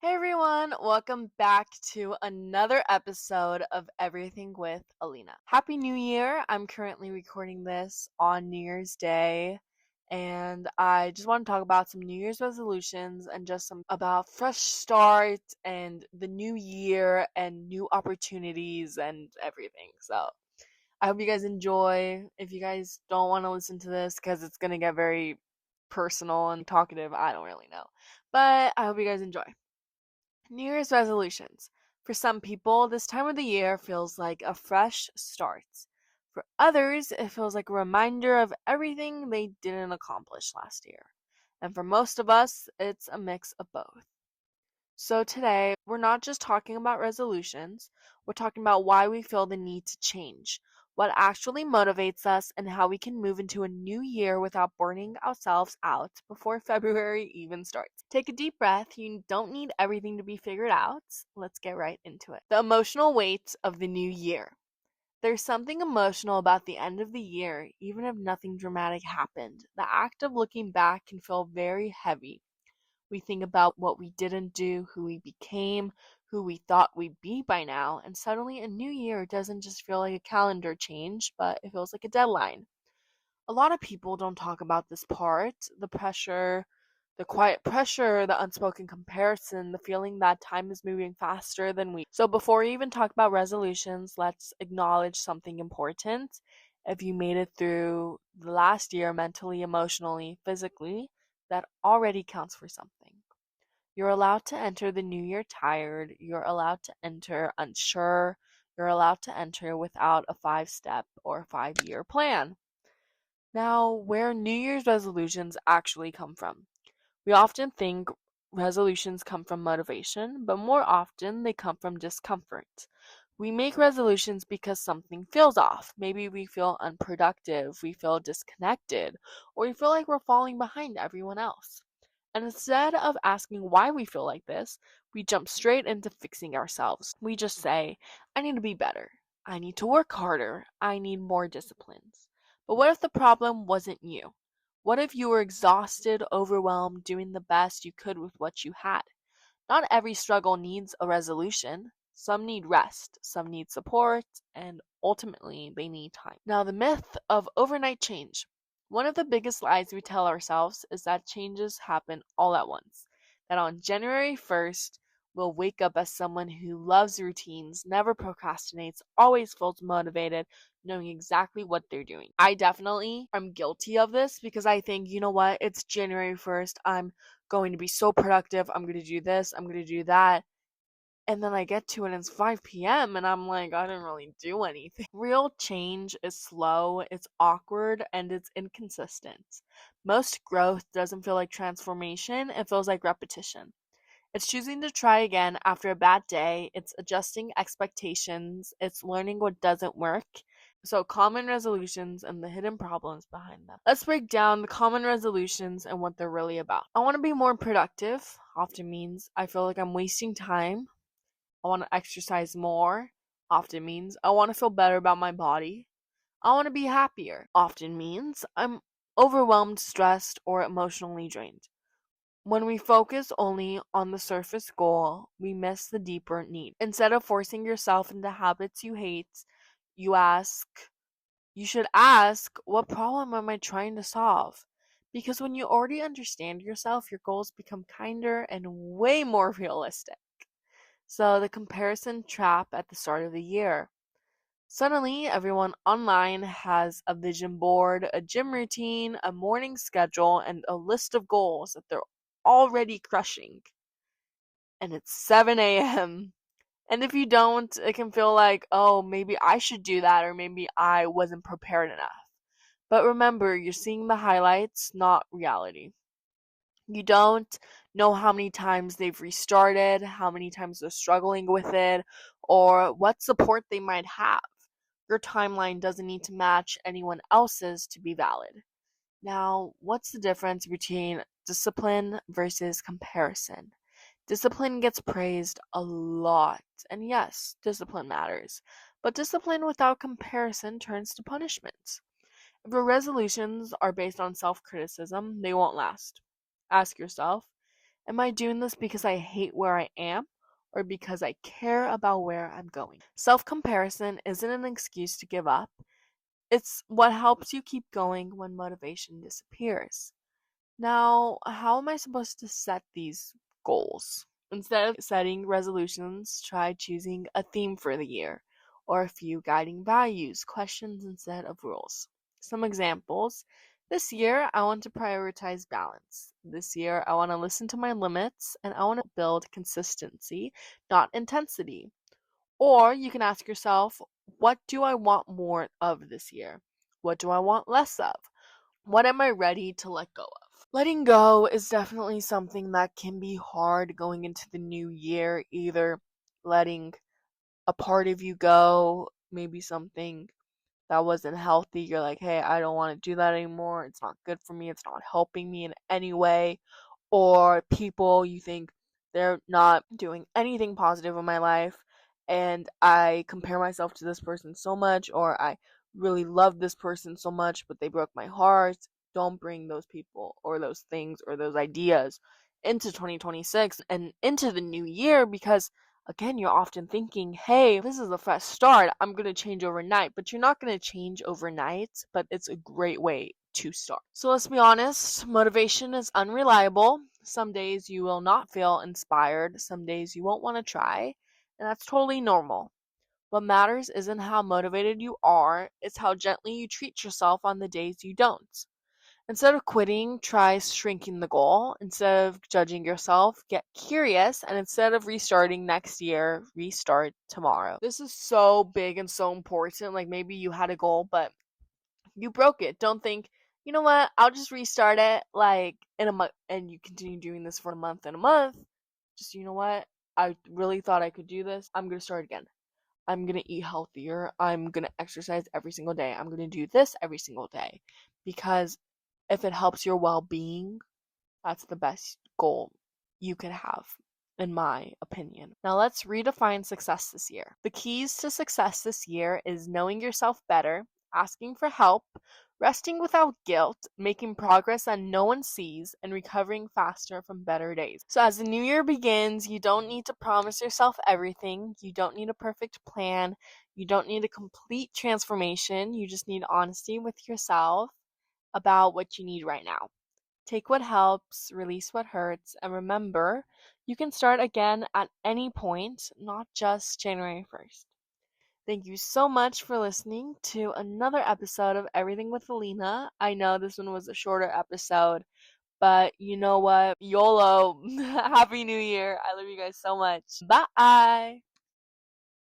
Hey everyone, welcome back to another episode of Everything with Alina. Happy New Year! I'm currently recording this on New Year's Day, and I just want to talk about some New Year's resolutions and just some about fresh start and the new year and new opportunities and everything. So, I hope you guys enjoy. If you guys don't want to listen to this because it's going to get very personal and talkative, I don't really know. But I hope you guys enjoy. New Year's resolutions. For some people, this time of the year feels like a fresh start. For others, it feels like a reminder of everything they didn't accomplish last year. And for most of us, it's a mix of both. So today, we're not just talking about resolutions, we're talking about why we feel the need to change, what actually motivates us, and how we can move into a new year without burning ourselves out before February even starts. Take a deep breath. You don't need everything to be figured out. Let's get right into it. The emotional weight of the new year. There's something emotional about the end of the year, even if nothing dramatic happened. The act of looking back can feel very heavy. We think about what we didn't do, who we became, who we thought we'd be by now, and suddenly a new year doesn't just feel like a calendar change, but it feels like a deadline. A lot of people don't talk about this part, the pressure, the quiet pressure, the unspoken comparison, the feeling that time is moving faster than we. So before we even talk about resolutions, let's acknowledge something important. If you made it through the last year mentally, emotionally, physically, that already counts for something. You're allowed to enter the new year tired. You're allowed to enter unsure. You're allowed to enter without a 5-step or 5-year plan. Now, where New Year's resolutions actually come from. We often think resolutions come from motivation, but more often they come from discomfort. We make resolutions because something feels off. Maybe we feel unproductive, we feel disconnected, or we feel like we're falling behind everyone else. And instead of asking why we feel like this, we jump straight into fixing ourselves. We just say, I need to be better. I need to work harder. I need more disciplines. But what if the problem wasn't you? What if you were exhausted, overwhelmed, doing the best you could with what you had? Not every struggle needs a resolution. Some need rest, some need support, and ultimately they need time. Now, the myth of overnight change. One of the biggest lies we tell ourselves is that changes happen all at once. That on January 1st, we'll wake up as someone who loves routines, never procrastinates, always feels motivated, knowing exactly what they're doing. I definitely am guilty of this because I think, you know what, it's January 1st. I'm going to be so productive. I'm going to do this. I'm going to do that. And then I get to it and it's 5 p.m. and I'm like, I didn't really do anything. Real change is slow, it's awkward, and it's inconsistent. Most growth doesn't feel like transformation, it feels like repetition. It's choosing to try again after a bad day, it's adjusting expectations, it's learning what doesn't work. So, common resolutions and the hidden problems behind them. Let's break down the common resolutions and what they're really about. I want to be more productive, often means I feel like I'm wasting time. I want to exercise more, often means I want to feel better about my body. I want to be happier, often means I'm overwhelmed, stressed, or emotionally drained. When we focus only on the surface goal, we miss the deeper need. Instead of forcing yourself into habits you hate, you ask, you should ask, what problem am I trying to solve? Because when you already understand yourself, your goals become kinder and way more realistic. So, the comparison trap at the start of the year. Suddenly, everyone online has a vision board, a gym routine, a morning schedule, and a list of goals that they're already crushing. And it's 7 a.m. And if you don't, it can feel like, oh, maybe I should do that, or maybe I wasn't prepared enough. But remember, you're seeing the highlights, not reality. You don't know how many times they've restarted, how many times they're struggling with it, or what support they might have. Your timeline doesn't need to match anyone else's to be valid. Now, what's the difference between discipline versus comparison? Discipline gets praised a lot, and yes, discipline matters. But discipline without comparison turns to punishment. If your resolutions are based on self criticism, they won't last. Ask yourself, Am I doing this because I hate where I am or because I care about where I'm going? Self-comparison isn't an excuse to give up. It's what helps you keep going when motivation disappears. Now, how am I supposed to set these goals? Instead of setting resolutions, try choosing a theme for the year or a few guiding values, questions instead of rules. Some examples. This year, I want to prioritize balance. This year, I want to listen to my limits and I want to build consistency, not intensity. Or you can ask yourself, what do I want more of this year? What do I want less of? What am I ready to let go of? Letting go is definitely something that can be hard going into the new year, either letting a part of you go, maybe something that wasn't healthy. You're like, hey, I don't want to do that anymore. It's not good for me. It's not helping me in any way. Or people you think they're not doing anything positive in my life, and I compare myself to this person so much, or I really love this person so much, but they broke my heart. Don't bring those people or those things or those ideas into 2026 and into the new year, because again, you're often thinking, hey, this is a fresh start. I'm going to change overnight. But you're not going to change overnight, but it's a great way to start. So let's be honest, motivation is unreliable. Some days you will not feel inspired. Some days you won't want to try. And that's totally normal. What matters isn't how motivated you are, it's how gently you treat yourself on the days you don't. Instead of quitting, try shrinking the goal. Instead of judging yourself, get curious. And instead of restarting next year, restart tomorrow. This is so big and so important. Like maybe you had a goal, but you broke it. Don't think, you know what, I'll just restart it like in a month. And you continue doing this for a month and a month. Just, you know what, I really thought I could do this. I'm going to start again. I'm going to eat healthier. I'm going to exercise every single day. I'm going to do this every single day. Because if it helps your well-being, that's the best goal you could have, in my opinion. Now let's redefine success this year. The keys to success this year is knowing yourself better, asking for help, resting without guilt, making progress that no one sees, and recovering faster from better days. So as the new year begins, you don't need to promise yourself everything. You don't need a perfect plan. You don't need a complete transformation. You just need honesty with yourself about what you need right now. Take what helps, release what hurts, and remember, you can start again at any point, not just January 1st. Thank you so much for listening to another episode of Everything with Alina. I know this one was a shorter episode, but you know what? YOLO. Happy New Year. I love you guys so much. Bye.